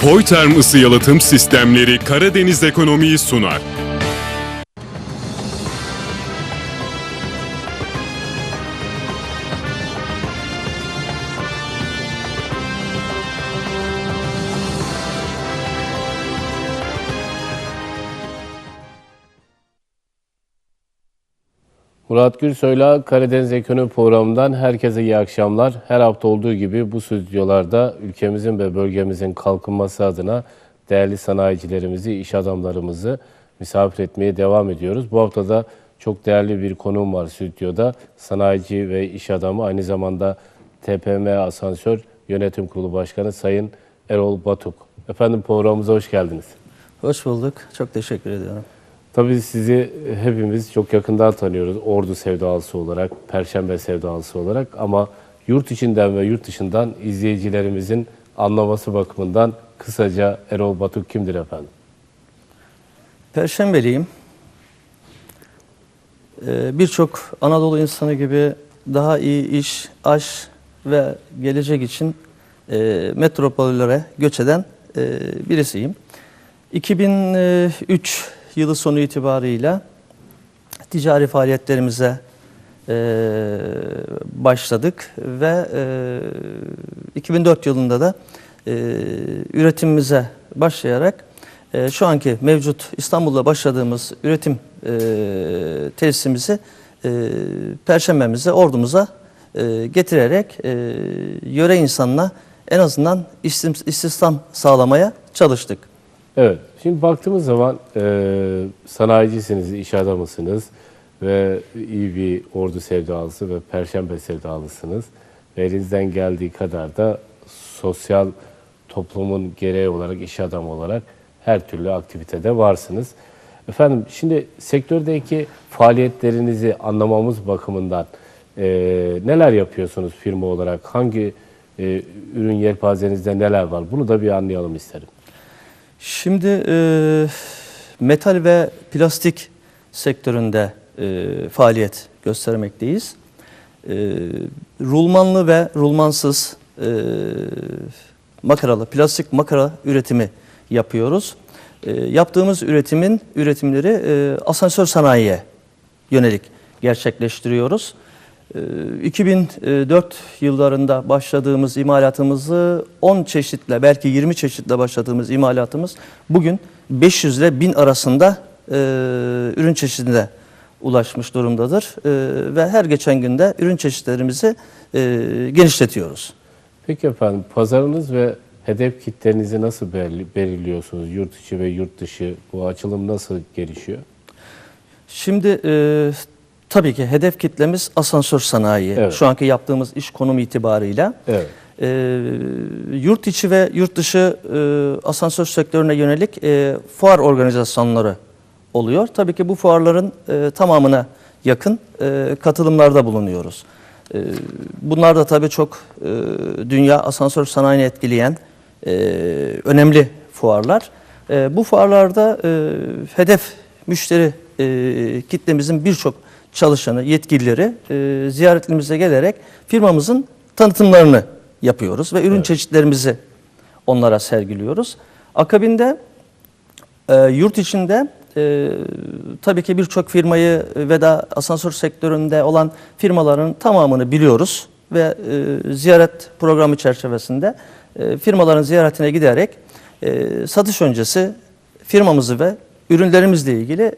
Koyterm ısı yalıtım sistemleri Karadeniz Ekonomi'yi sunar. Murat Gürsoy'la Karadeniz Ekonomi Programı'ndan herkese iyi akşamlar. Her hafta olduğu gibi bu stüdyolarda ülkemizin ve bölgemizin kalkınması adına değerli sanayicilerimizi, iş adamlarımızı misafir etmeye devam ediyoruz. Bu hafta da çok değerli bir konuğum var stüdyoda. Sanayici ve iş adamı, aynı zamanda TPM Asansör Yönetim Kurulu Başkanı Sayın Erol Batuk. Efendim, programımıza hoş geldiniz. Hoş bulduk. Çok teşekkür ediyorum. Tabii sizi hepimiz çok yakından tanıyoruz. Ordu sevdalısı olarak, Perşembe sevdalısı olarak, ama yurt içinden ve yurt dışından izleyicilerimizin anlaması bakımından kısaca Erol Batuk kimdir efendim? Perşembeliyim. Birçok Anadolu insanı gibi daha iyi iş, aş ve gelecek için metropollere göç eden birisiyim. 2003 yılı sonu itibarıyla ticari faaliyetlerimize başladık ve 2004 yılında da üretimimize başlayarak şu anki mevcut İstanbul'da başladığımız üretim tesisimizi Perşembe'mize, Ordumuza getirerek yöre insanına en azından istihdam sağlamaya çalıştık. Evet, şimdi baktığımız zaman sanayicisiniz, iş adamısınız ve iyi bir Ordu sevdalısı ve Perşembe sevdalısınız. Ve elinizden geldiği kadar da sosyal toplumun gereği olarak, iş adamı olarak her türlü aktivitede varsınız. Efendim, şimdi sektördeki faaliyetlerinizi anlamamız bakımından neler yapıyorsunuz firma olarak? Hangi ürün yelpazenizde neler var? Bunu da bir anlayalım isterim. Şimdi metal ve plastik sektöründe faaliyet göstermekteyiz. Rulmanlı ve rulmansız makaralı, plastik makara üretimi yapıyoruz. Yaptığımız üretimleri asansör sanayiye yönelik gerçekleştiriyoruz. 2004 yıllarında başladığımız imalatımızı 10 çeşitle, belki 20 çeşitle başladığımız imalatımız bugün 500 ile 1000 arasında ürün çeşidine ulaşmış durumdadır. Ve her geçen günde ürün çeşitlerimizi genişletiyoruz. Peki efendim, pazarınız ve hedef kitlenizi nasıl belirliyorsunuz? Yurt içi ve yurt dışı, bu açılım nasıl gelişiyor? Şimdi tabii ki hedef kitlemiz asansör sanayi. Evet. Şu anki yaptığımız iş konumu itibarıyla. Evet. Yurt içi ve yurt dışı asansör sektörüne yönelik fuar organizasyonları oluyor. Tabii ki bu fuarların tamamına yakın katılımlarda bulunuyoruz. Bunlar da tabii çok dünya asansör sanayini etkileyen önemli fuarlar. Bu fuarlarda hedef müşteri kitlemizin birçok çalışanı, yetkilileri ziyaretimize gelerek firmamızın tanıtımlarını yapıyoruz ve ürün çeşitlerimizi onlara sergiliyoruz. Akabinde yurt içinde tabii ki birçok firmayı ve da asansör sektöründe olan firmaların tamamını biliyoruz ve ziyaret programı çerçevesinde firmaların ziyaretine giderek satış öncesi firmamızı ve ürünlerimizle ilgili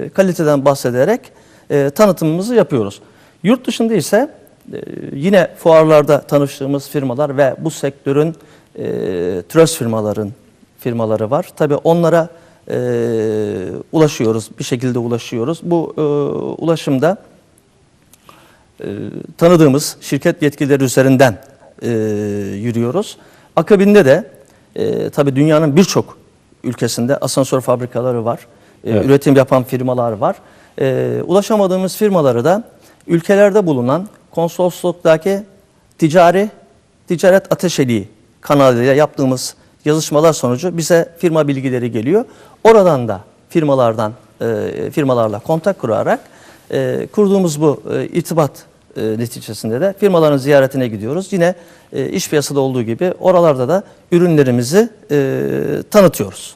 kaliteden bahsederek tanıtımımızı yapıyoruz. Yurt dışında ise yine fuarlarda tanıştığımız firmalar ve bu sektörün trust firmaları var. Tabii onlara ulaşıyoruz, bir şekilde ulaşıyoruz. Bu ulaşımda tanıdığımız şirket yetkilileri üzerinden yürüyoruz. Akabinde de tabii dünyanın birçok ülkesinde asansör fabrikaları var, üretim yapan firmalar var. Ulaşamadığımız firmaları da ülkelerde bulunan konsolosluktaki ticaret ateşeliği kanalıyla yaptığımız yazışmalar sonucu bize firma bilgileri geliyor. Oradan da firmalarla kontak kurarak kurduğumuz bu irtibat neticesinde de firmaların ziyaretine gidiyoruz. Yine iş piyasada olduğu gibi oralarda da ürünlerimizi tanıtıyoruz.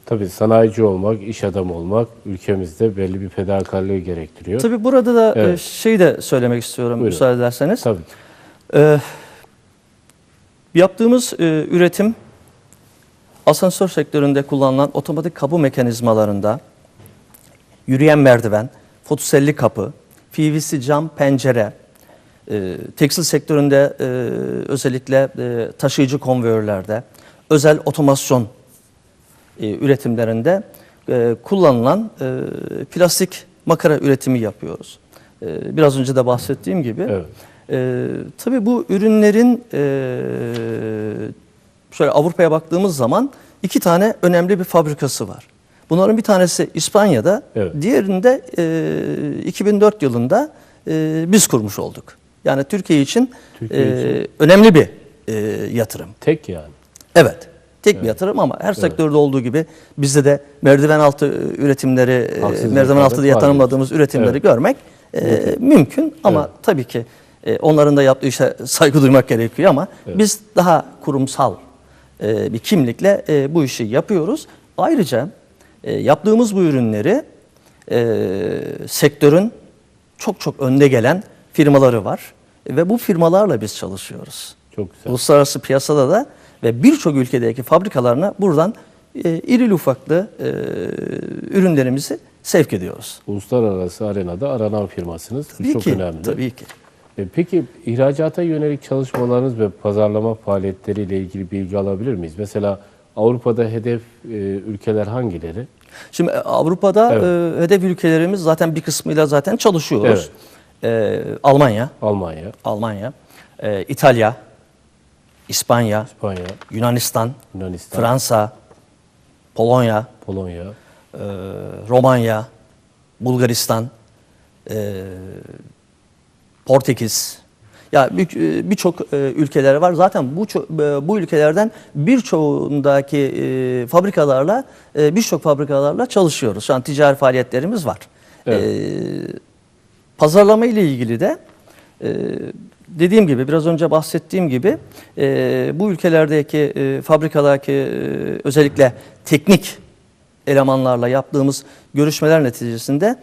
Tabii sanayici olmak, iş adamı olmak ülkemizde belli bir fedakarlığı gerektiriyor. Tabii burada da Evet. şey de söylemek istiyorum. Buyurun. Müsaade ederseniz. Tabii. Yaptığımız üretim asansör sektöründe kullanılan otomatik kapı mekanizmalarında yürüyen merdiven, fotoselli kapı, PVC cam pencere, tekstil sektöründe özellikle taşıyıcı konveyörlerde, özel otomasyon üretimlerinde kullanılan plastik makara üretimi yapıyoruz. Biraz önce de bahsettiğim gibi. Evet. Tabii bu ürünlerin şöyle Avrupa'ya baktığımız zaman 2 tane önemli bir fabrikası var. Bunların bir tanesi İspanya'da, Evet. diğerinde 2004 yılında biz kurmuş olduk. Yani Türkiye için, önemli bir yatırım. Tek yani. Evet. Tek bir yatırım ama her sektörde olduğu gibi bizde de merdiven altı üretimleri, Haksız merdiven altı diye rekabet var tanımladığımız üretimleri Evet. görmek mümkün ama tabii ki onların da yaptığı işe saygı duymak gerekiyor ama biz daha kurumsal bir kimlikle bu işi yapıyoruz. Ayrıca yaptığımız bu ürünleri sektörün çok önde gelen firmaları var ve bu firmalarla biz çalışıyoruz. Çok güzel. Uluslararası piyasada da ve birçok ülkedeki fabrikalarına buradan irili ufaklı ürünlerimizi sevk ediyoruz. Uluslararası arenada aranan firmasınız. Bu Tabii çok ki, önemli. tabii ki. Peki ihracata yönelik çalışmalarınız ve pazarlama faaliyetleriyle ilgili bilgi alabilir miyiz? Mesela Avrupa'da hedef ülkeler hangileri? Şimdi Avrupa'da hedef ülkelerimiz zaten bir kısmıyla zaten çalışıyoruz. Almanya, Almanya, İtalya, İspanya, İspanya, Yunanistan, Yunanistan, Fransa, Polonya, Romanya, Bulgaristan, Portekiz. Ya birçok ülkeler var. Zaten bu ülkelerden birçoğundaki fabrikalarla birçok fabrikalarla çalışıyoruz. Şu an ticari faaliyetlerimiz var. Pazarlama ile ilgili de dediğim gibi biraz önce bahsettiğim gibi bu ülkelerdeki fabrikalardaki özellikle teknik elemanlarla yaptığımız görüşmeler neticesinde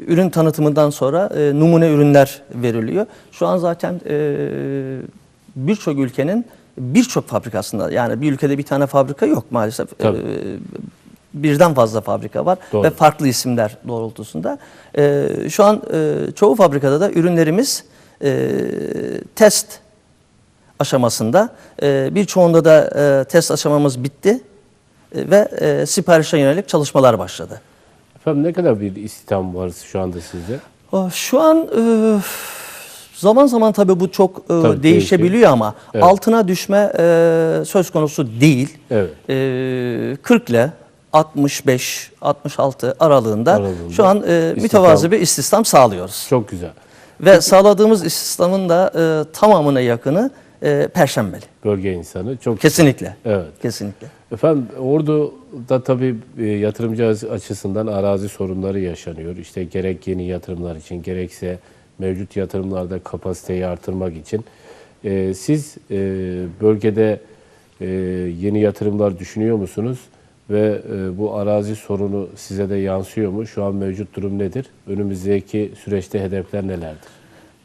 ürün tanıtımından sonra numune ürünler veriliyor. Şu an zaten birçok ülkenin birçok fabrikasında, yani bir ülkede bir tane fabrika yok maalesef. Birden fazla fabrika var. Doğru. Ve farklı isimler doğrultusunda. Şu an çoğu fabrikada da ürünlerimiz test aşamasında. Birçoğunda da test aşamamız bitti ve siparişe yönelik çalışmalar başladı. Efendim ne kadar bir istihdam var şu anda sizde? Şu an zaman zaman tabii bu çok değişebiliyor ama evet. altına düşme söz konusu değil. Evet. 40 ile 65-66 aralığında şu an mütevazı bir istihdam sağlıyoruz. Çok güzel. Ve sağladığımız istihdamın da tamamına yakını Perşembeli. Bölge insanı. Çok kesinlikle. Evet. Kesinlikle. Efendim Ordu'da tabii yatırımcı açısından arazi sorunları yaşanıyor. İşte gerek yeni yatırımlar için gerekse mevcut yatırımlarda kapasiteyi artırmak için. Siz bölgede yeni yatırımlar düşünüyor musunuz? Ve bu arazi sorunu size de yansıyor mu? Şu an mevcut durum nedir? Önümüzdeki süreçte hedefler nelerdir?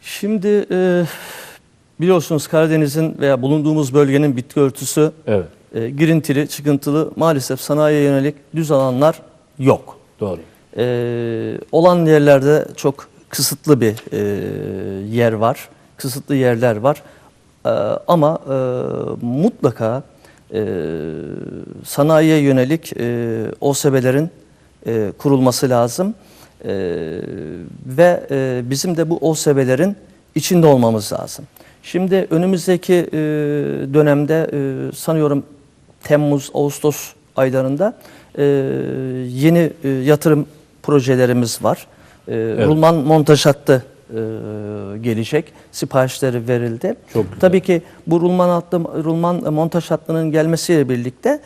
Şimdi biliyorsunuz Karadeniz'in veya bulunduğumuz bölgenin bitki örtüsü girintili, çıkıntılı, maalesef sanayiye yönelik düz alanlar yok. Doğru. Olan yerlerde çok kısıtlı bir yer var, kısıtlı yerler var. Ama mutlaka sanayiye yönelik OSB'lerin kurulması lazım. Ve bizim de bu OSB'lerin içinde olmamız lazım. Şimdi önümüzdeki dönemde sanıyorum Temmuz, Ağustos aylarında yeni yatırım projelerimiz var. Rulman montaj hattı gelecek. Siparişleri verildi. Çok güzel. Tabii ki bu rulman montaj hattının gelmesiyle birlikte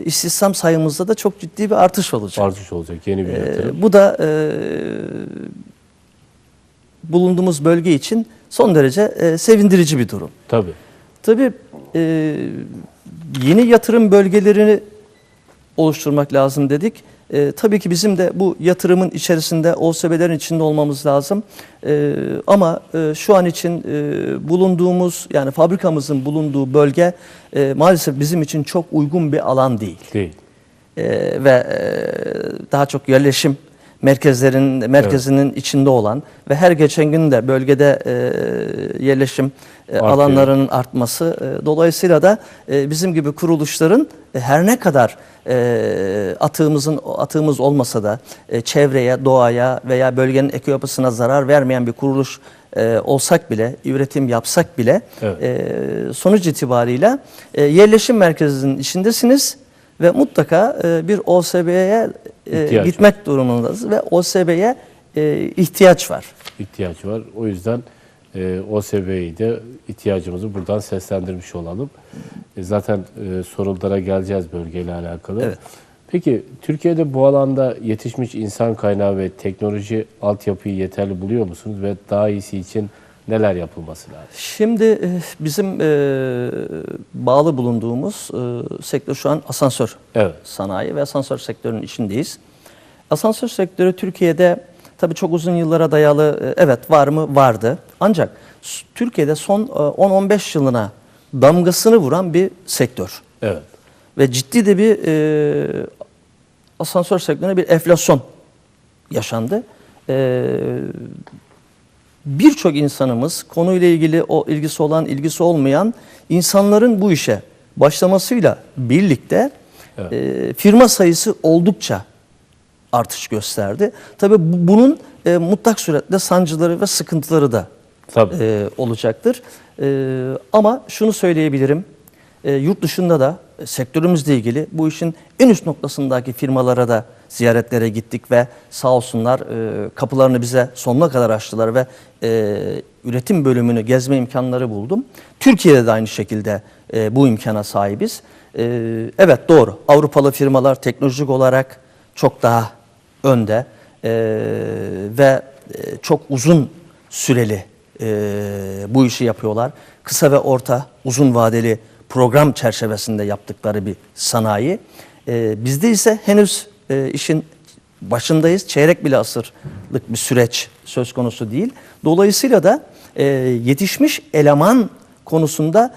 istihdam sayımızda da çok ciddi bir artış olacak. Artış olacak. Yeni bir yatırım. Bu da bulunduğumuz bölge için son derece sevindirici bir durum. Tabii. Tabii yeni yatırım bölgelerini oluşturmak lazım dedik. Tabii ki bizim de bu yatırımın içerisinde, OSB'lerin içinde olmamız lazım. Ama şu an için bulunduğumuz, yani fabrikamızın bulunduğu bölge maalesef bizim için çok uygun bir alan değil. Değil. Ve daha çok yerleşim merkezinin içinde olan ve her geçen gün de bölgede yerleşim alanlarının artması dolayısıyla da bizim gibi kuruluşların her ne kadar atığımız olmasa da çevreye, doğaya veya bölgenin ekoyapısına zarar vermeyen bir kuruluş olsak bile, üretim yapsak bile sonuç itibariyle yerleşim merkezinin içindesiniz ve mutlaka bir OSB'ye gitmek durumundasınız ve OSB'ye ihtiyaç var. İhtiyaç var. O yüzden OSB'yi de ihtiyacımızı buradan seslendirmiş olalım. Zaten sorulara geleceğiz bölgeyle alakalı. Evet. Peki Türkiye'de bu alanda yetişmiş insan kaynağı ve teknoloji altyapıyı yeterli buluyor musunuz ve daha iyisi için neler yapılması lazım? Şimdi bizim bağlı bulunduğumuz sektör şu an asansör sanayi ve asansör sektörünün içindeyiz. Asansör sektörü Türkiye'de tabii çok uzun yıllara dayalı var mı? Vardı. Ancak Türkiye'de son 10-15 yılına damgasını vuran bir sektör. Evet. Ve ciddi de bir asansör sektörüne bir enflasyon yaşandı. Birçok insanımız konuyla ilgili ilgisi olan, ilgisi olmayan insanların bu işe başlamasıyla birlikte firma sayısı oldukça artış gösterdi. Tabii bunun mutlak suretle sancıları ve sıkıntıları da olacaktır. Ama şunu söyleyebilirim, yurt dışında da sektörümüzle ilgili bu işin en üst noktasındaki firmalara da ziyaretlere gittik ve sağ olsunlar kapılarını bize sonuna kadar açtılar ve üretim bölümünü gezme imkanları buldum. Türkiye'de de aynı şekilde bu imkana sahibiz. Evet, doğru, Avrupalı firmalar teknolojik olarak çok daha önde ve çok uzun süreli bu işi yapıyorlar. Kısa ve orta, uzun vadeli program çerçevesinde yaptıkları bir sanayi. Bizde ise henüz işin başındayız. Çeyrek bile asırlık bir süreç söz konusu değil. Dolayısıyla da yetişmiş eleman konusunda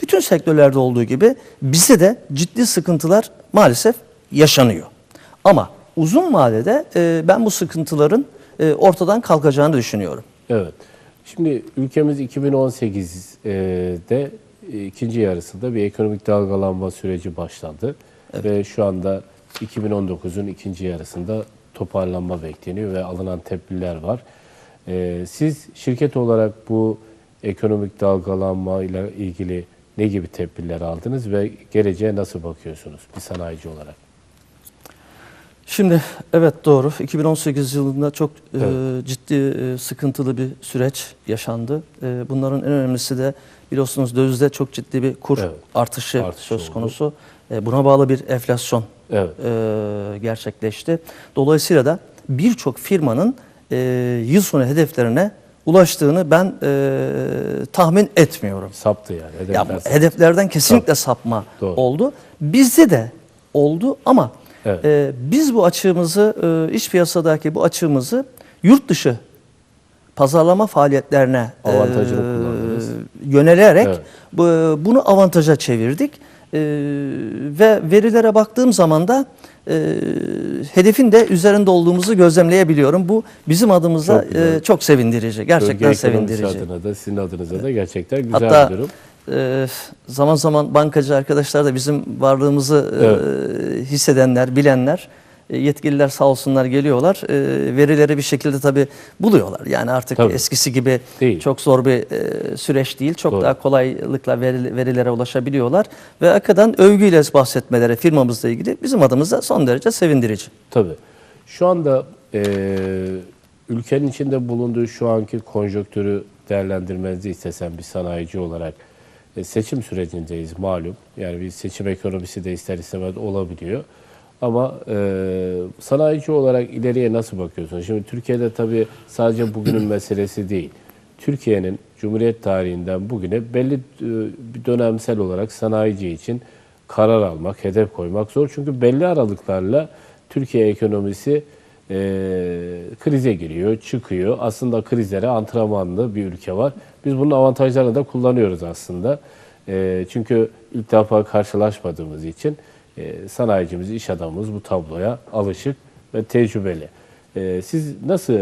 bütün sektörlerde olduğu gibi bizde de ciddi sıkıntılar maalesef yaşanıyor. Ama uzun vadede ben bu sıkıntıların ortadan kalkacağını düşünüyorum. Evet. Şimdi ülkemiz 2018'de ikinci yarısında bir ekonomik dalgalanma süreci başladı. Ve şu anda 2019'un ikinci yarısında toparlanma bekleniyor ve alınan tedbirler var. Siz şirket olarak bu ekonomik dalgalanma ile ilgili ne gibi tedbirler aldınız ve geleceğe nasıl bakıyorsunuz bir sanayici olarak? Şimdi evet, doğru. 2018 yılında çok ciddi sıkıntılı bir süreç yaşandı. Bunların en önemlisi de biliyorsunuz dövizde çok ciddi bir kur artışı söz konusu. Buna bağlı bir enflasyon gerçekleşti. Dolayısıyla da birçok firmanın yıl sonu hedeflerine ulaştığını ben tahmin etmiyorum. Saptı yani. Hedeflerden kesinlikle sapma oldu. Bizde de oldu ama biz bu açığımızı, iç piyasadaki bu açığımızı yurt dışı pazarlama faaliyetlerine yönelerek bunu avantaja çevirdik. Ve verilere baktığım zaman da hedefin de üzerinde olduğumuzu gözlemleyebiliyorum. Bu bizim adımıza çok sevindirici, gerçekten sevindirici. Adına da, sizin adınıza da gerçekten güzel Hatta, bir durum. Zaman zaman bankacı arkadaşlar da bizim varlığımızı hissedenler, bilenler, yetkililer sağ olsunlar geliyorlar. Verileri bir şekilde tabii buluyorlar. Yani artık eskisi gibi çok zor bir süreç değil. Çok daha kolaylıkla verilere ulaşabiliyorlar. Ve hakikaten övgüyle bahsetmeleri firmamızla ilgili bizim adımıza son derece sevindirici. Tabii. Şu anda ülkenin içinde bulunduğu şu anki konjonktürü değerlendirmenizi istesem bir sanayici olarak seçim sürecindeyiz malum. Yani bir seçim ekonomisi de ister istemez olabiliyor. Ama sanayici olarak ileriye nasıl bakıyorsunuz? Şimdi Türkiye'de tabii sadece bugünün meselesi değil. Türkiye'nin Cumhuriyet tarihinden bugüne belli bir dönemsel olarak sanayici için karar almak, hedef koymak zor. Çünkü belli aralıklarla Türkiye ekonomisi krize giriyor, çıkıyor. Aslında krizlere antrenmanlı bir ülke var. Biz bunun avantajlarını da kullanıyoruz aslında. Çünkü ilk defa karşılaşmadığımız için sanayicimiz, iş adamımız bu tabloya alışık ve tecrübeli. Siz nasıl,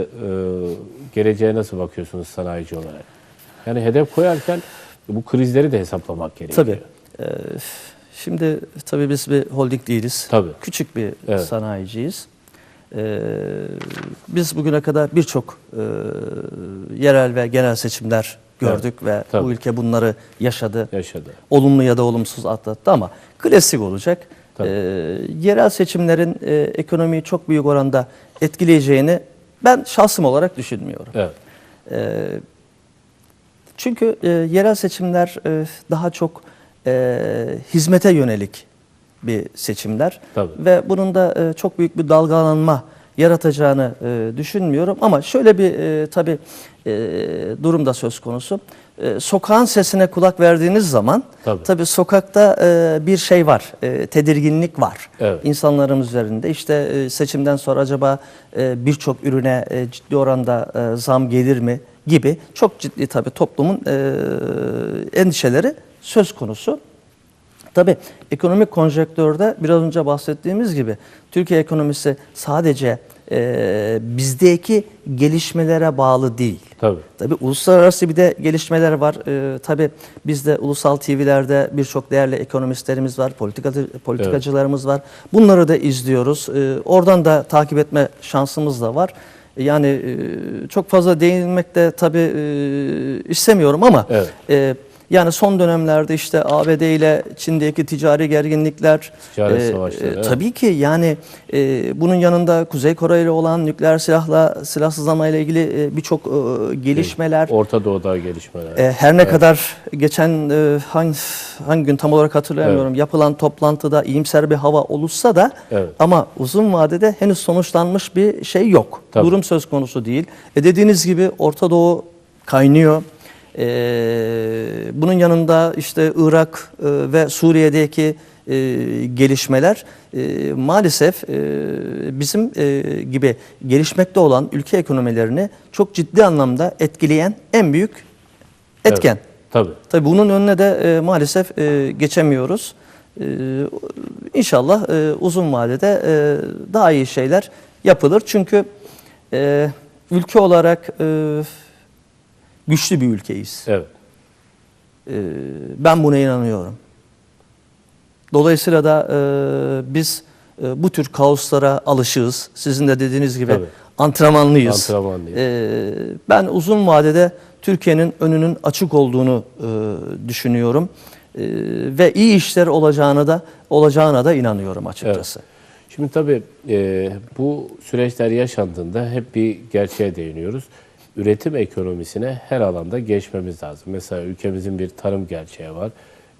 geleceğe nasıl bakıyorsunuz sanayici olarak? Yani hedef koyarken bu krizleri de hesaplamak gerekiyor. Tabii. Şimdi tabii biz bir holding değiliz. Tabii. Küçük bir Evet. sanayiciyiz. Biz bugüne kadar birçok yerel ve genel seçimler gördük ve tabii. bu ülke bunları yaşadı. Yaşadı. Olumlu ya da olumsuz atlattı ama klasik olacak. Tabii. Yerel seçimlerin ekonomiyi çok büyük oranda etkileyeceğini ben şahsım olarak düşünmüyorum. Evet. Çünkü yerel seçimler daha çok hizmete yönelik bir seçimler. Tabii. Ve bunun da çok büyük bir dalgalanma yaratacağını düşünmüyorum. Ama şöyle bir tabii durum da söz konusu. Sokağın sesine kulak verdiğiniz zaman tabii sokakta bir şey var, tedirginlik var. Evet. İnsanlarımız üzerinde. İşte seçimden sonra acaba birçok ürüne ciddi oranda zam gelir mi gibi çok ciddi tabii toplumun endişeleri söz konusu. Tabii ekonomik konjonktürde biraz önce bahsettiğimiz gibi Türkiye ekonomisi sadece bizdeki gelişmelere bağlı değil. Tabii uluslararası bir de gelişmeler var. Tabii bizde ulusal TV'lerde birçok değerli ekonomistlerimiz var, politikacılarımız var. Bunları da izliyoruz. Oradan da takip etme şansımız da var. Yani çok fazla değinmek de tabii istemiyorum ama yani son dönemlerde işte ABD ile Çin'deki ticari gerginlikler, ticaret savaşları, tabii ki yani bunun yanında Kuzey Kore ile olan nükleer silahsızlama ile ilgili birçok gelişmeler. Orta Doğu'da gelişmeler. Her ne kadar geçen hangi gün tam olarak hatırlayamıyorum yapılan toplantıda iyimser bir hava oluşsa da ama uzun vadede henüz sonuçlanmış bir şey yok. Tabii. Durum söz konusu değil. Dediğiniz gibi Orta Doğu kaynıyor. Bunun yanında işte Irak ve Suriye'deki gelişmeler maalesef bizim gibi gelişmekte olan ülke ekonomilerini çok ciddi anlamda etkileyen en büyük etken. Tabii bunun önüne de maalesef geçemiyoruz. İnşallah uzun vadede daha iyi şeyler yapılır. Çünkü ülke olarak güçlü bir ülkeyiz. Ben buna inanıyorum. Dolayısıyla da biz bu tür kaoslara alışığız. Sizin de dediğiniz gibi antrenmanlıyız. Ben uzun vadede Türkiye'nin önünün açık olduğunu düşünüyorum. Ve iyi işler olacağına da inanıyorum açıkçası. Şimdi tabii bu süreçler yaşandığında hep bir gerçeğe değiniyoruz. Üretim ekonomisine her alanda geçmemiz lazım. Mesela ülkemizin bir tarım gerçeği var.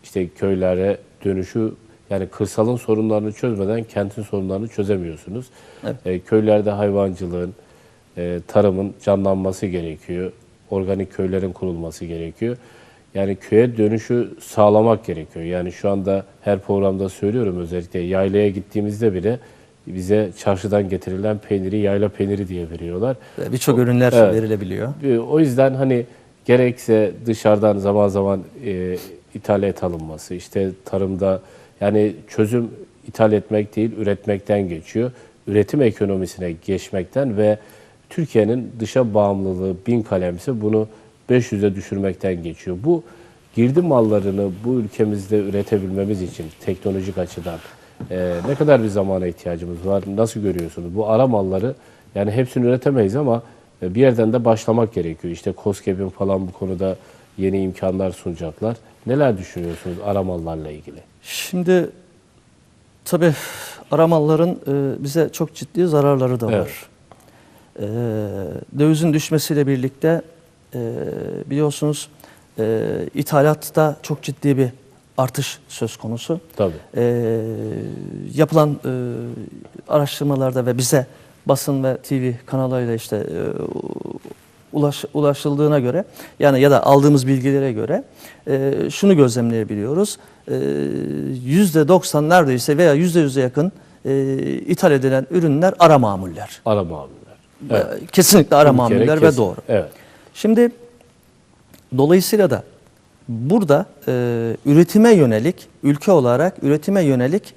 İşte köylere dönüşü, yani kırsalın sorunlarını çözmeden kentin sorunlarını çözemiyorsunuz. Köylerde hayvancılığın, tarımın canlanması gerekiyor. Organik köylerin kurulması gerekiyor. Yani köye dönüşü sağlamak gerekiyor. Yani şu anda her programda söylüyorum, özellikle yaylaya gittiğimizde bile bize çarşıdan getirilen peyniri yayla peyniri diye veriyorlar. Birçok ürünler verilebiliyor. O yüzden hani gerekse dışarıdan zaman zaman ithal et alınması, işte tarımda yani çözüm ithal etmek değil, üretmekten geçiyor. Üretim ekonomisine geçmekten ve Türkiye'nin dışa bağımlılığı 1000 kalemse bunu 500'e düşürmekten geçiyor. Bu girdi mallarını bu ülkemizde üretebilmemiz için teknolojik açıdan ne kadar bir zamana ihtiyacımız var? Nasıl görüyorsunuz? Bu ara malları, yani hepsini üretemeyiz ama bir yerden de başlamak gerekiyor. İşte KOSGEB'in falan bu konuda yeni imkanlar sunacaklar. Neler düşünüyorsunuz ara mallarla ilgili? Şimdi tabii ara malların bize çok ciddi zararları da var. Dövizin düşmesiyle birlikte biliyorsunuz ithalatta çok ciddi bir artış söz konusu. Tabii. Yapılan araştırmalarda ve bize basın ve TV kanallarıyla işte ulaşıldığına göre, yani ya da aldığımız bilgilere göre şunu gözlemleyebiliyoruz. %90 neredeyse veya %100'e yakın ithal edilen ürünler ara mamuller. Ara mamuller. Evet. Kesinlikle ara Bir kere mamuller ve kesin. doğru. Evet. Şimdi dolayısıyla da burada üretime yönelik, ülke olarak üretime yönelik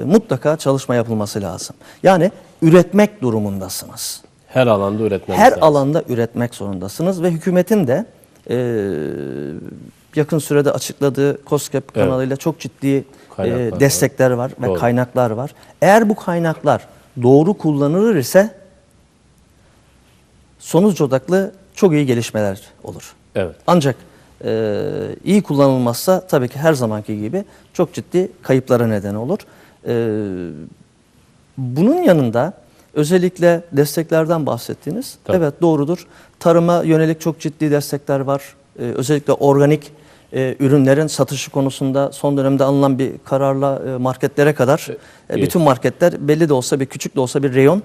mutlaka çalışma yapılması lazım. Yani üretmek durumundasınız. Her alanda üretmemiz Her lazım. alanda üretmek zorundasınız ve hükümetin de yakın sürede açıkladığı KOSGEB kanalıyla çok ciddi Kaynaklar destekler var ve Doğru. kaynaklar var. Eğer bu kaynaklar doğru kullanılır ise sonuç odaklı çok iyi gelişmeler olur. Evet. Ancak iyi kullanılmazsa tabii ki her zamanki gibi çok ciddi kayıplara neden olur. Bunun yanında özellikle desteklerden bahsettiniz. Tabii. Evet, doğrudur. Tarıma yönelik çok ciddi destekler var. Özellikle organik ürünlerin satışı konusunda son dönemde alınan bir kararla marketlere kadar bütün marketler belli de olsa bir küçük de olsa bir reyon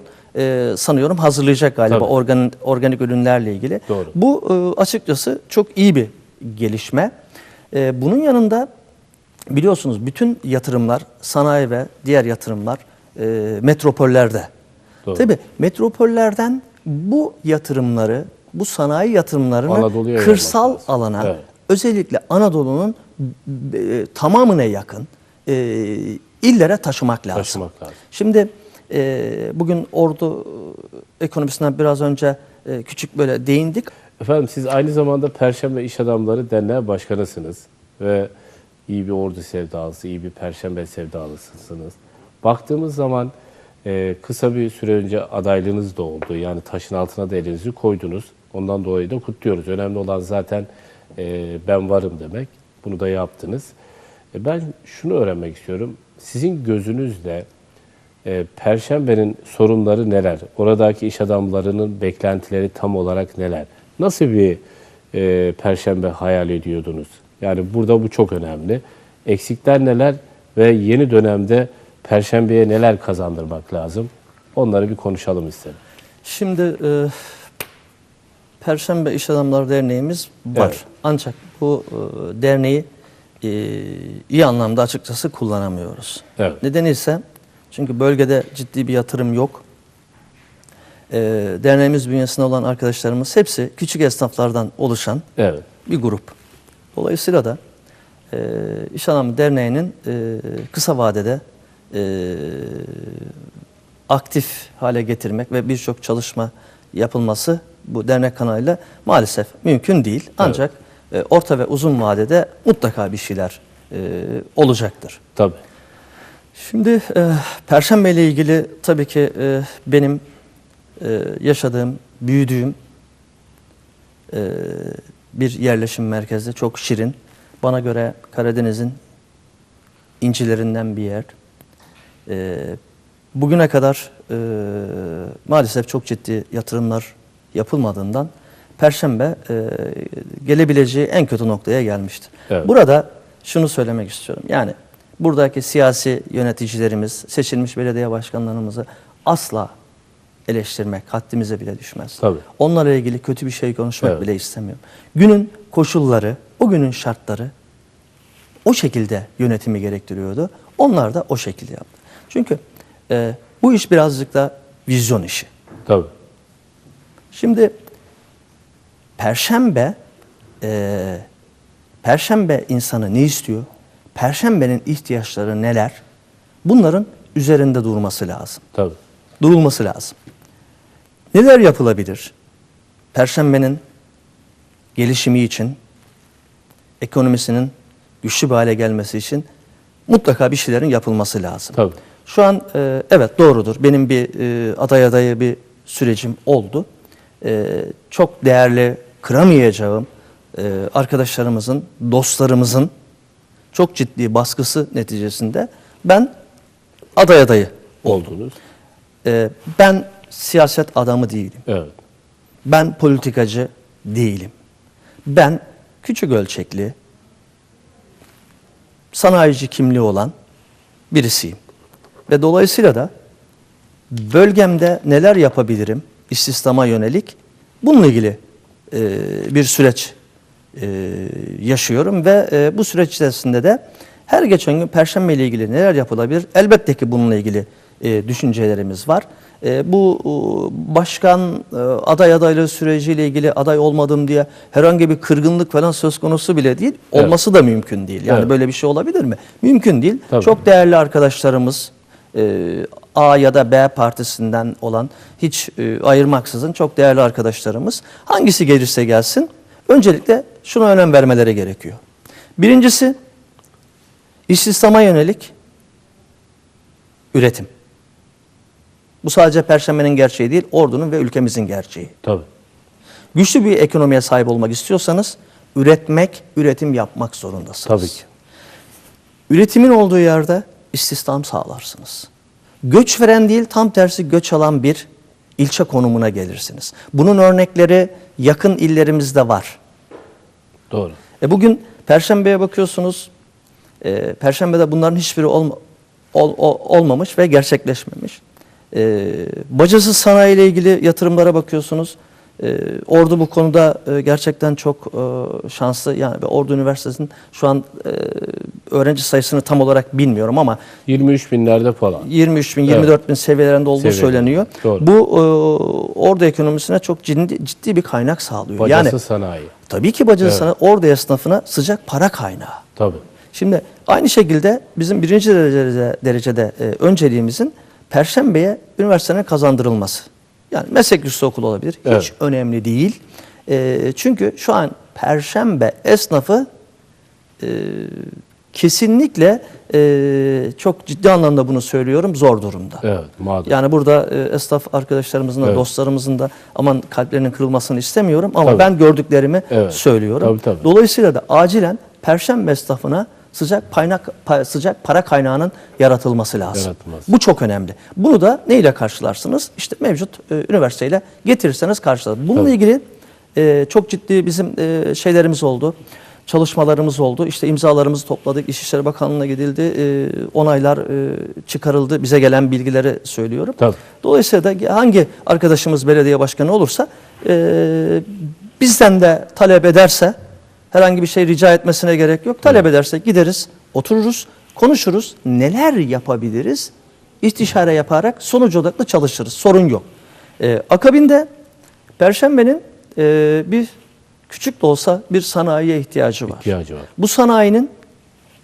sanıyorum hazırlayacak galiba Tabii. organik ürünlerle ilgili. Doğru. Bu açıkçası çok iyi bir gelişme. Bunun yanında biliyorsunuz bütün yatırımlar, sanayi ve diğer yatırımlar metropollerde. Doğru. Tabii metropollerden bu yatırımları, bu sanayi yatırımlarını Anadolu'ya kırsal yayılması lazım. alana, Evet. özellikle Anadolu'nun tamamına yakın illere taşımak lazım. Taşımak lazım. Şimdi bugün ordu ekonomisinden biraz önce küçük böyle değindik. Efendim siz aynı zamanda Perşembe İş Adamları Derneği Başkanısınız ve iyi bir ordu sevdalısı, iyi bir Perşembe sevdalısısınız. Baktığımız zaman kısa bir süre önce adaylığınız da oldu. Yani taşın altına da elinizi koydunuz. Ondan dolayı da kutluyoruz. Önemli olan zaten ben varım demek. Bunu da yaptınız. Ben şunu öğrenmek istiyorum. Sizin gözünüzde Perşembe'nin sorunları neler? Oradaki iş adamlarının beklentileri tam olarak neler? Nasıl bir Perşembe hayal ediyordunuz? Yani burada bu çok önemli. Eksikler neler ve yeni dönemde Perşembe'ye neler kazandırmak lazım? Onları bir konuşalım istedim. Şimdi Perşembe İş Adamları Derneğimiz var. Evet. Ancak bu derneği iyi anlamda açıkçası kullanamıyoruz. Evet. Nedeni ise çünkü bölgede ciddi bir yatırım yok. Derneğimiz bünyesinde olan arkadaşlarımız hepsi küçük esnaflardan oluşan Evet. bir grup. Dolayısıyla da İş Adamı Derneği'nin kısa vadede aktif hale getirmek ve birçok çalışma yapılması bu dernek kanalıyla maalesef mümkün değil. Ancak orta ve uzun vadede mutlaka bir şeyler olacaktır. Tabii. Şimdi Perşembe ile ilgili tabii ki benim yaşadığım, büyüdüğüm bir yerleşim merkezi, çok şirin. Bana göre Karadeniz'in incilerinden bir yer. Bugüne kadar maalesef çok ciddi yatırımlar yapılmadığından Perşembe gelebileceği en kötü noktaya gelmişti. Evet. Burada şunu söylemek istiyorum. Yani buradaki siyasi yöneticilerimiz, seçilmiş belediye başkanlarımızı asla eleştirmek haddimize bile düşmez. Tabii. Onlarla ilgili kötü bir şey konuşmak Evet. bile istemiyorum. Günün koşulları, o günün şartları o şekilde yönetimi gerektiriyordu. Onlar da o şekilde yaptı. Çünkü bu iş birazcık da vizyon işi. Tabii. Şimdi Perşembe insanı ne istiyor? Perşembenin ihtiyaçları neler? Bunların üzerinde durması lazım. Tabii. Durulması lazım. Neler yapılabilir? Perşembenin gelişimi için, ekonomisinin güçlü bir hale gelmesi için mutlaka bir şeylerin yapılması lazım. Tabii. Şu an evet doğrudur. Benim bir adaya bir sürecim oldu. Çok değerli, kıramayacağım arkadaşlarımızın, dostlarımızın çok ciddi baskısı neticesinde ben adayı Oldunuz. ben siyaset adamı değilim. Evet. Ben politikacı değilim. Ben küçük ölçekli, sanayici kimliği olan birisiyim. Ve dolayısıyla da bölgemde neler yapabilirim istihdama yönelik bununla ilgili bir süreç yaşıyorum ve bu süreç içerisinde de her geçen gün Perşembe ile ilgili neler yapılabilir? Elbette ki bununla ilgili düşüncelerimiz var. Bu başkan adaylığı süreciyle ilgili aday olmadım diye herhangi bir kırgınlık falan söz konusu bile değil. Olması da mümkün değil. Yani böyle bir şey olabilir mi? Mümkün değil. Tabii. Çok değerli arkadaşlarımız A ya da B partisinden olan hiç ayırmaksızın çok değerli arkadaşlarımız hangisi gelirse gelsin öncelikle şuna önem vermeleri gerekiyor. Birincisi istihdama yönelik üretim. Bu sadece Perşembe'nin gerçeği değil, Ordu'nun ve ülkemizin gerçeği. Tabii. Güçlü bir ekonomiye sahip olmak istiyorsanız üretim yapmak zorundasınız. Tabii ki. Üretimin olduğu yerde istihdam sağlarsınız. Göç veren değil, tam tersi göç alan bir ilçe konumuna gelirsiniz. Bunun örnekleri yakın illerimizde var. Doğru. Bugün Perşembe'ye bakıyorsunuz, Perşembe'de bunların hiçbiri olmamış ve gerçekleşmemiş. Bacasız sanayi ile ilgili yatırımlara bakıyorsunuz. Ordu bu konuda gerçekten çok şanslı. Yani Ordu Üniversitesi'nin şu an öğrenci sayısını tam olarak bilmiyorum ama 23 binlerde falan. 23 bin, 24 bin seviyelerinde olduğu söyleniyor. Doğru. Bu Ordu ekonomisine çok ciddi bir kaynak sağlıyor. Bacasız sanayi. Tabii ki bacasız sanayi Ordu esnafına sıcak para kaynağı. Tabii. Şimdi aynı şekilde bizim birinci derecede önceliğimizin Perşembe'ye üniversitenin kazandırılması. Yani meslek yüksekokulu olabilir. Hiç önemli değil. Çünkü şu an Perşembe esnafı kesinlikle çok ciddi anlamda bunu söylüyorum zor durumda. Evet, mağdur. Yani burada esnaf arkadaşlarımızın da dostlarımızın da aman kalplerinin kırılmasını istemiyorum ama ben gördüklerimi söylüyorum. Tabii. Dolayısıyla da acilen Perşembe esnafına sıcak para kaynağının yaratılması lazım. Bu çok önemli. Bunu da neyle karşılarsınız? İşte mevcut üniversiteyle getirirseniz karşılarsınız. Bununla ilgili çok ciddi bizim şeylerimiz oldu. Çalışmalarımız oldu. İşte imzalarımızı topladık. İçişleri Bakanlığı'na gidildi. Onaylar çıkarıldı. Bize gelen bilgileri söylüyorum. Tabii. Dolayısıyla da hangi arkadaşımız belediye başkanı olursa bizden de talep ederse herhangi bir şey rica etmesine gerek yok. Talep ederse gideriz, otururuz, konuşuruz. Neler yapabiliriz? İstişare yaparak sonuç odaklı çalışırız. Sorun yok. Akabinde Perşembe'nin bir küçük de olsa bir sanayiye ihtiyacı var. Bu sanayinin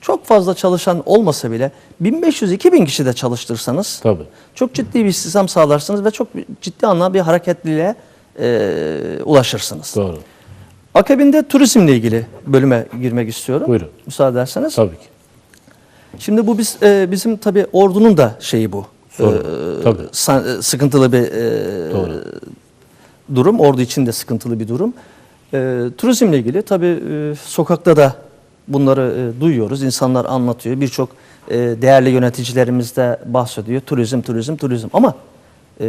çok fazla çalışan olmasa bile 1500-2000 kişi de çalıştırsanız çok ciddi bir istihdam sağlarsınız ve çok ciddi anlamda bir hareketliliğe ulaşırsınız. Doğru. Akabinde turizmle ilgili bölüme girmek istiyorum. Buyurun. Müsaade ederseniz. Tabii ki. Şimdi bu bizim tabii Ordu'nun da şeyi bu. Sıkıntılı bir durum. Ordu için de sıkıntılı bir durum. Turizmle ilgili tabii sokakta da bunları duyuyoruz. İnsanlar anlatıyor. Birçok değerli yöneticilerimiz de bahsediyor. Turizm. Ama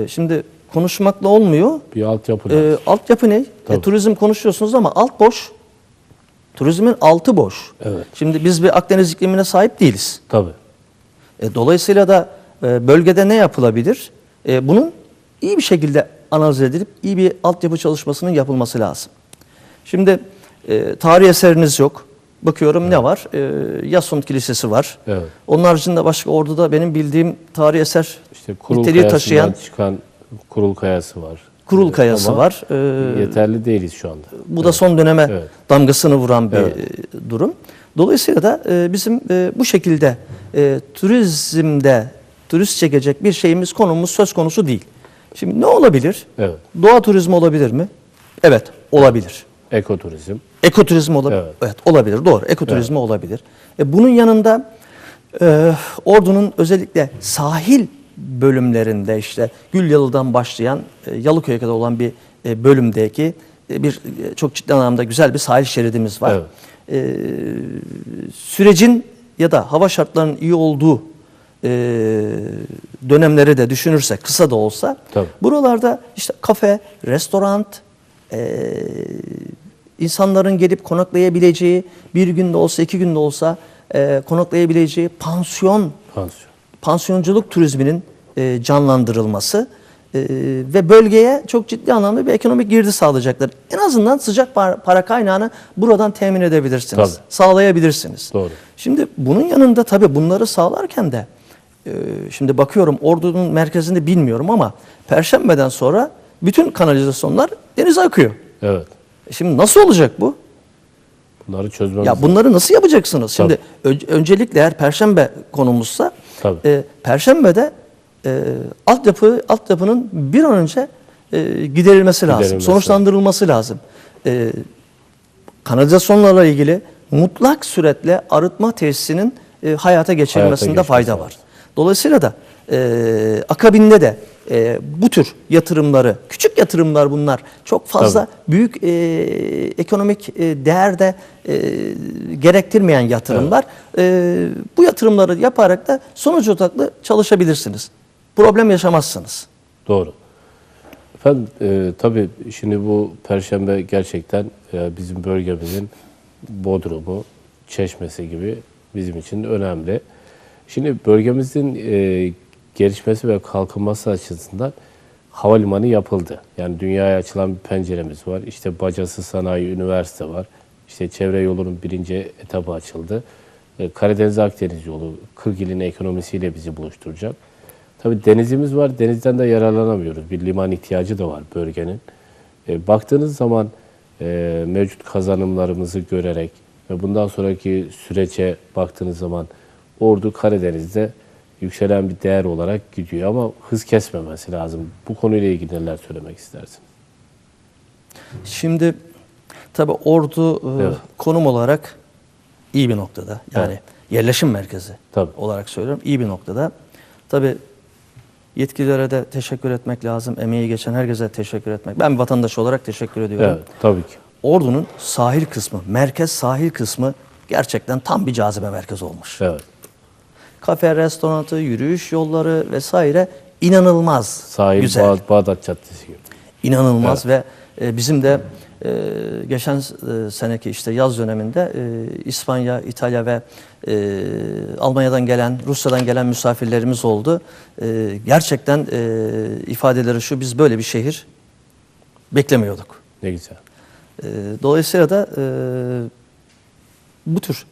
şimdi konuşmakla olmuyor. Bir altyapı lazım. Altyapı ne? Turizm konuşuyorsunuz ama alt boş. Turizmin altı boş. Evet. Şimdi biz bir Akdeniz iklimine sahip değiliz. Tabii. Dolayısıyla da bölgede ne yapılabilir? Bunun iyi bir şekilde analiz edilip iyi bir altyapı çalışmasının yapılması lazım. Şimdi tarih eseriniz yok. Bakıyorum ne var? Yasun Kilisesi var. Evet. Onun haricinde başka Ordu'da benim bildiğim tarih eser İşte Kurul niteliği taşıyan çıkan Kurul Kayası var. Kurul Kayası var. Yeterli değiliz şu anda. Bu da son döneme damgasını vuran bir durum. Dolayısıyla da bizim bu şekilde turizmde turist çekecek bir şeyimiz, konumuz söz konusu değil. Şimdi ne olabilir? Doğa turizmi olabilir mi? Evet, olabilir. Ekoturizm. Ekoturizm olabilir. Evet, olabilir. Doğru. Ekoturizmi olabilir. Bunun yanında Ordu'nun özellikle sahil bölümlerinde işte Gülyalı'dan başlayan Yalıköy'e kadar olan bir bölümdeki bir çok ciddi anlamda güzel bir sahil şeridimiz var. Sürecin ya da hava şartlarının iyi olduğu dönemleri de düşünürsek kısa da olsa buralarda işte kafe, restoran, insanların gelip konaklayabileceği, bir günde olsa 2 günde olsa konaklayabileceği pansiyonculuk turizminin canlandırılması ve bölgeye çok ciddi anlamda bir ekonomik girdi sağlayacaklar. En azından sıcak para kaynağını buradan temin edebilirsiniz, Tabii. sağlayabilirsiniz. Doğru. Şimdi bunun yanında tabii bunları sağlarken de şimdi bakıyorum Ordu'nun merkezinde bilmiyorum ama Perşembe'den sonra bütün kanalizasyonlar denize akıyor. Evet. Şimdi nasıl olacak bu? Bunları çözmemiz Ya lazım. bunları nasıl yapacaksınız? Şimdi öncelikle eğer Perşembe konumuzsa Tabii. Perşembe'de altyapının bir an önce giderilmesi lazım. Sonuçlandırılması lazım. Kanalizasyonlarla ilgili mutlak suretle arıtma tesisinin hayata geçirilmesinde fayda var. Dolayısıyla da akabinde de bu tür yatırımları, küçük yatırımlar bunlar, çok fazla büyük ekonomik değerde gerektirmeyen yatırımlar. Bu yatırımları yaparak da sonuç odaklı çalışabilirsiniz. Problem yaşamazsınız. Doğru. Efendim tabii şimdi bu Perşembe gerçekten bizim bölgemizin Bodrum'u, Çeşmesi gibi bizim için önemli. Şimdi bölgemizin gelişmesi ve kalkınması açısından havalimanı yapıldı. Yani dünyaya açılan bir penceremiz var. İşte Bacası Sanayi Üniversite var. İşte çevre yolunun 1. etabı açıldı. Karadeniz-Akdeniz yolu 40 ilin ekonomisiyle bizi buluşturacak. Tabii denizimiz var. Denizden de yararlanamıyoruz. Bir liman ihtiyacı da var bölgenin. Baktığınız zaman mevcut kazanımlarımızı görerek ve bundan sonraki sürece baktığınız zaman Ordu Karadeniz'de yükselen bir değer olarak gidiyor ama hız kesmemesi lazım. Bu konuyla ilgili neler söylemek istersin? Şimdi tabii Ordu konum olarak iyi bir noktada. Yani yerleşim merkezi olarak söylüyorum. İyi bir noktada. Tabii yetkililere de teşekkür etmek lazım. Emeği geçen herkese teşekkür etmek. Ben bir vatandaş olarak teşekkür ediyorum. Evet, tabii ki. Ordu'nun sahil kısmı, merkez sahil kısmı gerçekten tam bir cazibe merkezi olmuş. Evet. Kafe, restoranı, yürüyüş yolları vesaire inanılmaz Sahil güzel. Bağdat Caddesi gibi. İnanılmaz ve bizim de geçen seneki işte yaz döneminde İspanya, İtalya ve Almanya'dan gelen, Rusya'dan gelen misafirlerimiz oldu. Gerçekten ifadeleri şu, biz böyle bir şehir beklemiyorduk. Ne güzel. Dolayısıyla da bu tür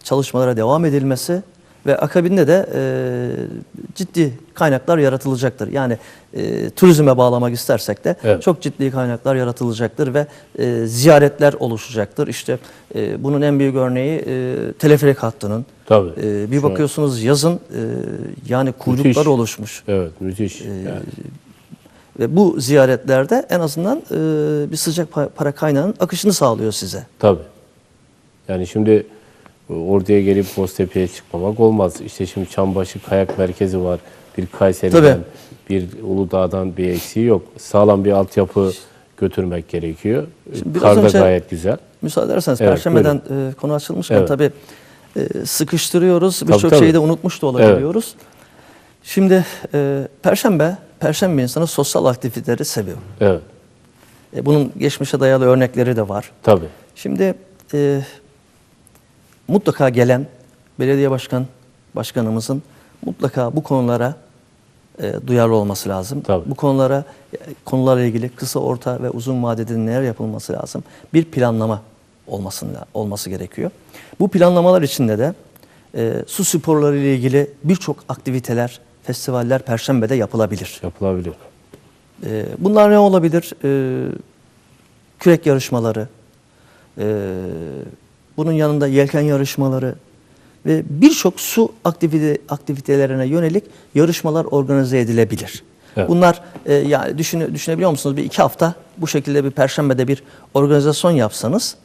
çalışmalara devam edilmesi ve akabinde de ciddi kaynaklar yaratılacaktır. Yani turizme bağlamak istersek de çok ciddi kaynaklar yaratılacaktır ve ziyaretler oluşacaktır. İşte bunun en büyük örneği teleferik hattının. Tabii. Bir bakıyorsunuz yazın yani kuyruklar müthiş oluşmuş. Evet, müthiş. Yani. Ve bu ziyaretlerde en azından bir sıcak para kaynağının akışını sağlıyor size. Tabii. Yani şimdi Ordu'ya gelip Boztepe'ye çıkmamak olmaz. İşte şimdi Çambaşı Kayak Merkezi var. Bir Kayseri'den, bir Uludağ'dan bir eksiği yok. Sağlam bir altyapı götürmek gerekiyor. Kar da gayet güzel. Müsaade ederseniz Perşembe'den konu açılmışken tabii sıkıştırıyoruz. Birçok şeyi de unutmuş da olabiliyoruz. Şimdi Perşembe insanı sosyal aktiviteleri seviyor. Evet. Bunun geçmişe dayalı örnekleri de var. Tabii. Şimdi mutlaka gelen belediye başkanımızın mutlaka bu konulara duyarlı olması lazım. Tabii. Bu konularla ilgili kısa, orta ve uzun vadede neler yapılması lazım? Bir planlama olması gerekiyor. Bu planlamalar içinde de su sporları ile ilgili birçok aktiviteler, festivaller Perşembe'de yapılabilir. Yapılabilir. Bunlar ne olabilir? Kürek yarışmaları, bunun yanında yelken yarışmaları ve birçok su aktivitelerine yönelik yarışmalar organize edilebilir. Evet. Bunlar yani düşünebiliyor musunuz? Bir 2 hafta bu şekilde bir Perşembe'de bir organizasyon yapsanız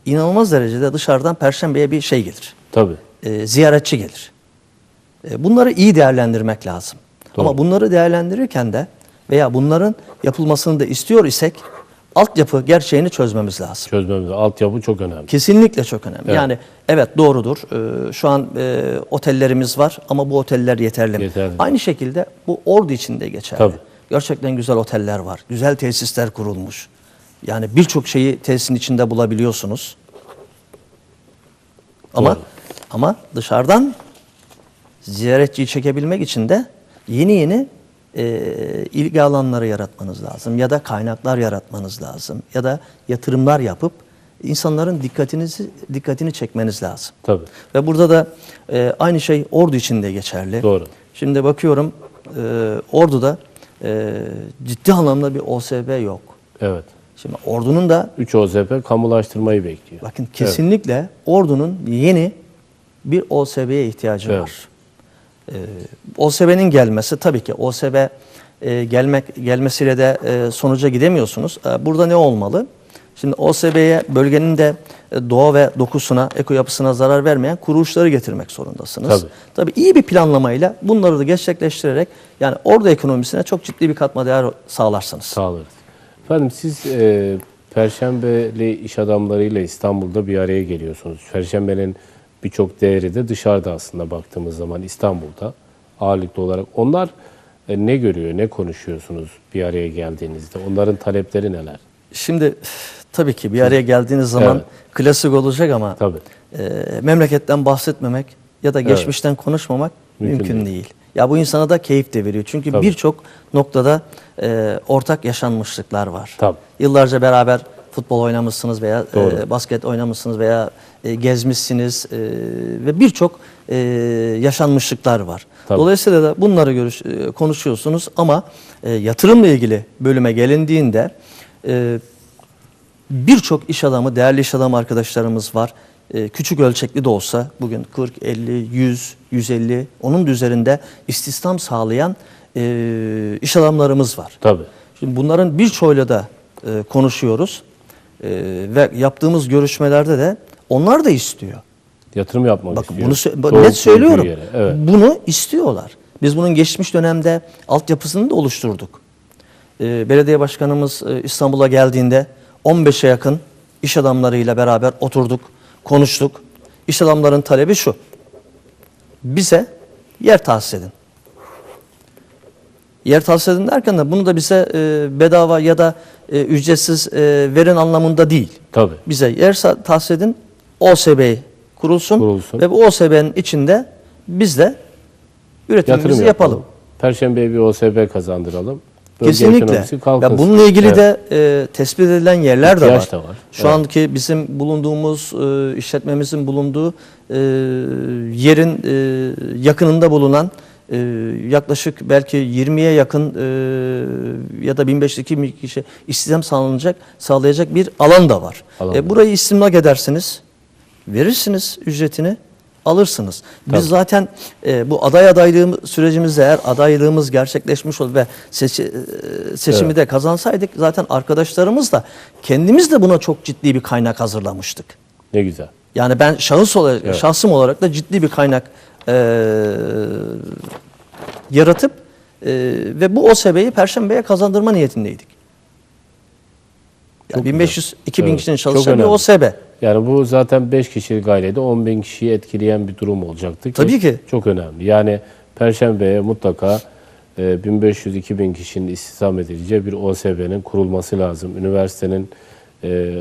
inanılmaz derecede dışarıdan Perşembe'ye bir şey gelir. Tabii. Ziyaretçi gelir. Bunları iyi değerlendirmek lazım. Doğru. Ama bunları değerlendirirken de veya bunların yapılmasını da istiyor isek altyapı gerçeğini çözmemiz lazım. Çözmemiz. Altyapı çok önemli. Kesinlikle çok önemli. Evet. Yani evet doğrudur. Şu an otellerimiz var ama bu oteller yeterli mi? Yeterli. Aynı şekilde bu Ordu için de geçerli. Tabii. Gerçekten güzel oteller var. Güzel tesisler kurulmuş. Yani birçok şeyi tesisin içinde bulabiliyorsunuz. Ama Doğru. ama dışarıdan ziyaretçiyi çekebilmek için de yeni ilgi alanları yaratmanız lazım ya da kaynaklar yaratmanız lazım ya da yatırımlar yapıp insanların dikkatini çekmeniz lazım. Tabii. Ve burada da aynı şey Ordu için de geçerli. Doğru. Şimdi bakıyorum Ordu'da ciddi anlamda bir OSB yok. Evet. Şimdi Ordu'nun da 3 OZP kamulaştırmayı bekliyor. bakın kesinlikle Ordu'nun yeni bir OSB'ye ihtiyacı Evet. var. OSB'nin gelmesi tabii ki OSB gelmesiyle de sonuca gidemiyorsunuz. Burada ne olmalı? Şimdi OSB'ye bölgenin de doğa ve dokusuna, ekoyapısına zarar vermeyen kuruluşları getirmek zorundasınız. Tabii iyi bir planlamayla bunları da gerçekleştirerek yani Ordu ekonomisine çok ciddi bir katma değer sağlarsınız. Sağlarız. Efendim siz Perşembeli iş adamlarıyla İstanbul'da bir araya geliyorsunuz. Perşembenin birçok değeri de dışarıda aslında baktığımız zaman İstanbul'da ağırlıklı olarak. Onlar ne görüyor, ne konuşuyorsunuz bir araya geldiğinizde? Onların talepleri neler? Şimdi tabii ki bir araya geldiğiniz zaman Evet. klasik olacak ama Tabii. memleketten bahsetmemek ya da geçmişten konuşmamak mümkün değil. Ya bu insana da keyif de veriyor. Çünkü Tabii. birçok noktada ortak yaşanmışlıklar var. Tabii. Yıllarca beraber futbol oynamışsınız veya Doğru. basket oynamışsınız veya gezmişsiniz ve birçok yaşanmışlıklar var. Tabii. Dolayısıyla da bunları konuşuyorsunuz ama yatırımla ilgili bölüme gelindiğinde birçok iş adamı, değerli iş adamı arkadaşlarımız var. Küçük ölçekli de olsa bugün 40, 50, 100, 150 onun da üzerinde istihdam sağlayan iş adamlarımız var. Tabii. Şimdi bunların birçoğuyla da konuşuyoruz ve yaptığımız görüşmelerde de onlar da istiyor. Yatırım yapmak Bakın istiyor. bunu net söylüyorum. Yere. Evet. Bunu istiyorlar. Biz bunun geçmiş dönemde altyapısını da oluşturduk. Belediye başkanımız İstanbul'a geldiğinde 15'e yakın iş adamlarıyla beraber oturduk, konuştuk. İş adamların talebi şu: bize yer tahsis edin. Yer tahsis edin derken de bunu da bize bedava ya da ücretsiz verin anlamında değil. Tabii. Bize yer tahsis edin, OSB kurulsun ve bu OSB'nin içinde biz de üretimimizi yapalım. Perşembeye bir OSB kazandıralım. Bölge Kesinlikle. ekonomisi kalkınsın. Ya bununla ilgili Evet. de tespit edilen yerler de var. İhtiyaç da var. Şu anki bizim bulunduğumuz işletmemizin bulunduğu yerin yakınında bulunan yaklaşık belki 20'ye yakın ya da 1500-2000 kişi istihdam sağlayacak bir alan da var. Burayı istimlak edersiniz, verirsiniz ücretini, alırsınız. Biz zaten bu adaylığımız sürecimizde eğer adaylığımız gerçekleşmiş olur ve seçimi de kazansaydık zaten arkadaşlarımız da kendimiz de buna çok ciddi bir kaynak hazırlamıştık. Ne güzel. Yani ben şahsım olarak da ciddi bir kaynak yaratıp ve bu OSB'yi Perşembe'ye kazandırma niyetindeydik. Yani 1500-2000 kişinin çalışan bir OSB. Yani bu zaten 5 kişilik ailede 10.000 kişiyi etkileyen bir durum olacaktı. Tabii ki. Çok önemli. Yani Perşembe'ye mutlaka 1500-2000 kişinin istihdam edileceği bir OSB'nin kurulması lazım. Üniversitenin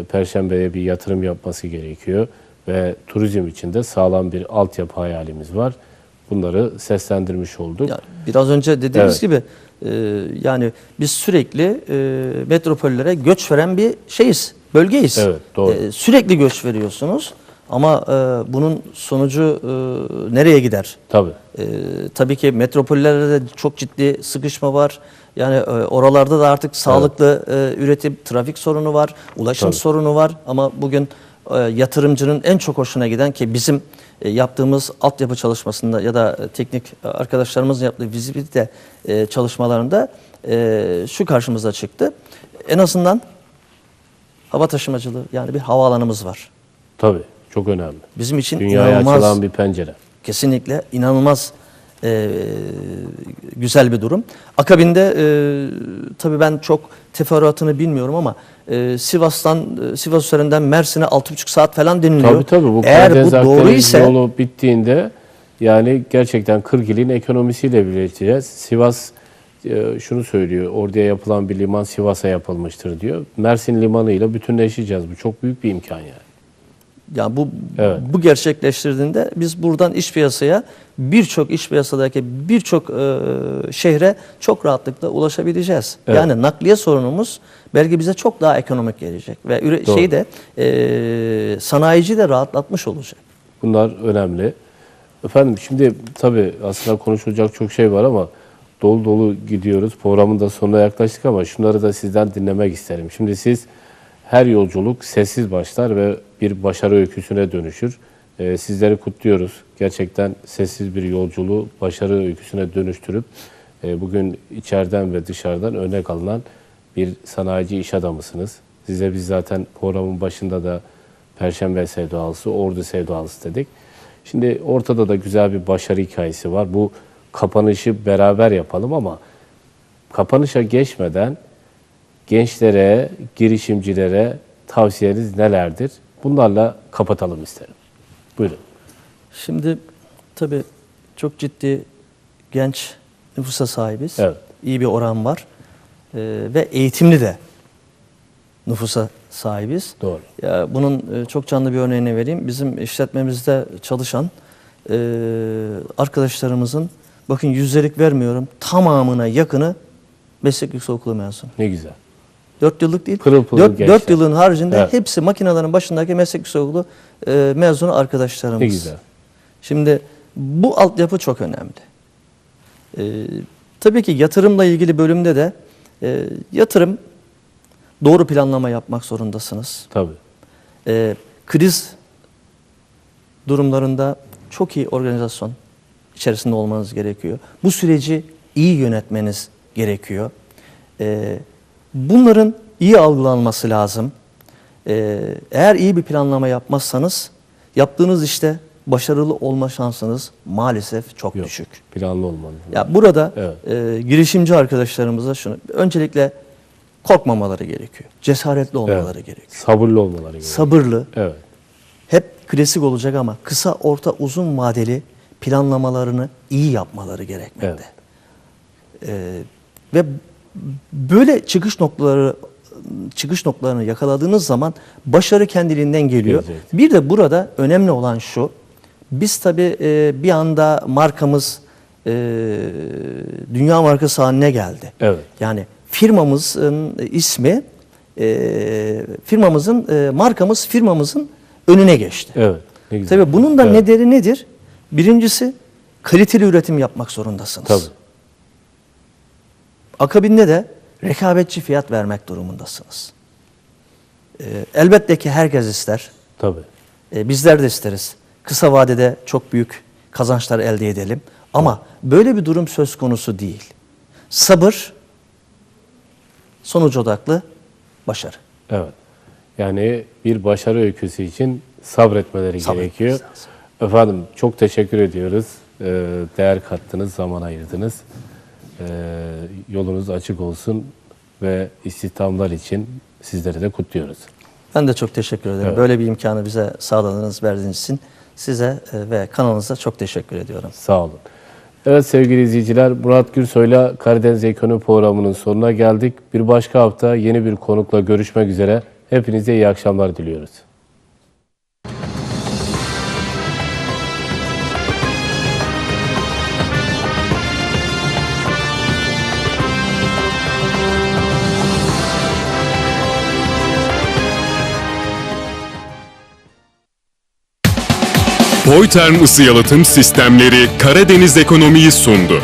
Perşembe'ye bir yatırım yapması gerekiyor. Ve turizm için de sağlam bir altyapı hayalimiz var. Bunları seslendirmiş olduk. Yani biraz önce dediğimiz gibi yani biz sürekli metropollere göç veren bir bölgeyiz. Evet, doğru. Sürekli göç veriyorsunuz ama bunun sonucu nereye gider? Tabii. Tabii ki metropollerde de çok ciddi sıkışma var. Yani oralarda da artık sağlıklı üretim, trafik sorunu var, ulaşım sorunu var. Ama bugün yatırımcının en çok hoşuna giden ki bizim yaptığımız altyapı çalışmasında ya da teknik arkadaşlarımızın yaptığı vizibilite çalışmalarında şu karşımıza çıktı. En azından hava taşımacılığı yani bir havaalanımız var. Tabii. Çok önemli. Bizim için Dünyaya inanılmaz, açılan bir pencere. kesinlikle inanılmaz güzel bir durum. Akabinde tabii ben çok teferruatını bilmiyorum ama Sivas üzerinden Mersin'e 6,5 saat falan deniliyor. Tabii bu Eğer Karadeniz bu doğru Akdeniz ise yolu bittiğinde yani gerçekten 40 ilin ekonomisiyle birleşeceğiz. Sivas şunu söylüyor. Ordu'ya yapılan bir liman Sivas'a yapılmıştır diyor. Mersin limanıyla bütünleşeceğiz. Bu çok büyük bir imkan yani. Yani Evet. bu gerçekleştirdiğinde biz buradan iç piyasaya birçok iç piyasadaki birçok şehre çok rahatlıkla ulaşabileceğiz. Evet. Yani nakliye sorunumuz belki bize çok daha ekonomik gelecek ve Doğru. sanayici de rahatlatmış olacak. Bunlar önemli. Efendim şimdi tabii aslında konuşulacak çok şey var ama dolu dolu gidiyoruz. Programın da sonuna yaklaştık ama şunları da sizden dinlemek isterim. Şimdi siz her yolculuk sessiz başlar ve bir başarı öyküsüne dönüşür. Sizleri kutluyoruz. Gerçekten sessiz bir yolculuğu başarı öyküsüne dönüştürüp bugün içeriden ve dışarıdan örnek alınan bir sanayici iş adamısınız. Size biz zaten programın başında da Perşembe sevdalısı, Ordu sevdalısı dedik. Şimdi ortada da güzel bir başarı hikayesi var. Bu kapanışı beraber yapalım ama kapanışa geçmeden gençlere, girişimcilere tavsiyeniz nelerdir? Bunlarla kapatalım isterim. Buyurun. Şimdi tabii çok ciddi genç nüfusa sahibiz. Evet. İyi bir oran var. Ve eğitimli de nüfusa sahibiz. Doğru. Ya bunun çok canlı bir örneğini vereyim. Bizim işletmemizde çalışan arkadaşlarımızın, bakın yüzdelik vermiyorum, tamamına yakını meslek yüksekokulu mezunu. Ne güzel. 4 yıllık değil. Pırıl pırıl 4 gençler. yılın haricinde Evet. hepsi makinelerin başındaki meslek yüksekokulu mezunu arkadaşlarımız. Ne güzel. Şimdi bu altyapı çok önemli. Tabii ki yatırımla ilgili bölümde de yatırım, doğru planlama yapmak zorundasınız. Tabii. Kriz durumlarında çok iyi organizasyon içerisinde olmanız gerekiyor. Bu süreci iyi yönetmeniz gerekiyor. Bunların iyi algılanması lazım. Eğer iyi bir planlama yapmazsanız yaptığınız işte başarılı olma şansınız maalesef çok Yok. düşük. Planlı olmalı. Ya burada Evet. girişimci arkadaşlarımıza şunu, öncelikle korkmamaları gerekiyor. Cesaretli olmaları gerekiyor. Sabırlı olmaları gerekiyor. Sabırlı, Evet. hep klasik olacak ama kısa, orta, uzun vadeli planlamalarını iyi yapmaları gerekmekte. Ve böyle çıkış noktalarını yakaladığınız zaman başarı kendiliğinden geliyor. Gelecek. Bir de burada önemli olan şu, biz tabii bir anda markamız dünya markası haline geldi. Evet. Yani firmamızın ismi, markamız firmamızın önüne geçti. Evet. Ne güzel. Tabii bunun da Evet. nedeni nedir? Birincisi, kaliteli üretim yapmak zorundasınız. Tabii. Akabinde de rekabetçi fiyat vermek durumundasınız. Elbette ki herkes ister. Tabii. Bizler de isteriz. Kısa vadede çok büyük kazançlar elde edelim. Ama böyle bir durum söz konusu değil. Sabır, sonuç odaklı başarı. Evet. Yani bir başarı öyküsü için sabretmeleri Sabretmeniz gerekiyor. lazım. Efendim çok teşekkür ediyoruz. Değer kattınız, zaman ayırdınız. Yolunuz açık olsun ve istihdamlar için sizleri de kutluyoruz. Ben de çok teşekkür ederim. Evet. Böyle bir imkanı bize sağladığınız, verdiğiniz için size ve kanalınıza çok teşekkür ediyorum. Sağ olun. Evet sevgili izleyiciler, Murat Gürsoy'la Karadeniz Ekonomi Programı'nın sonuna geldik. Bir başka hafta yeni bir konukla görüşmek üzere. Hepinize iyi akşamlar diliyoruz. Boyterm ısı yalıtım sistemleri Karadeniz Ekonomi'yi sundu.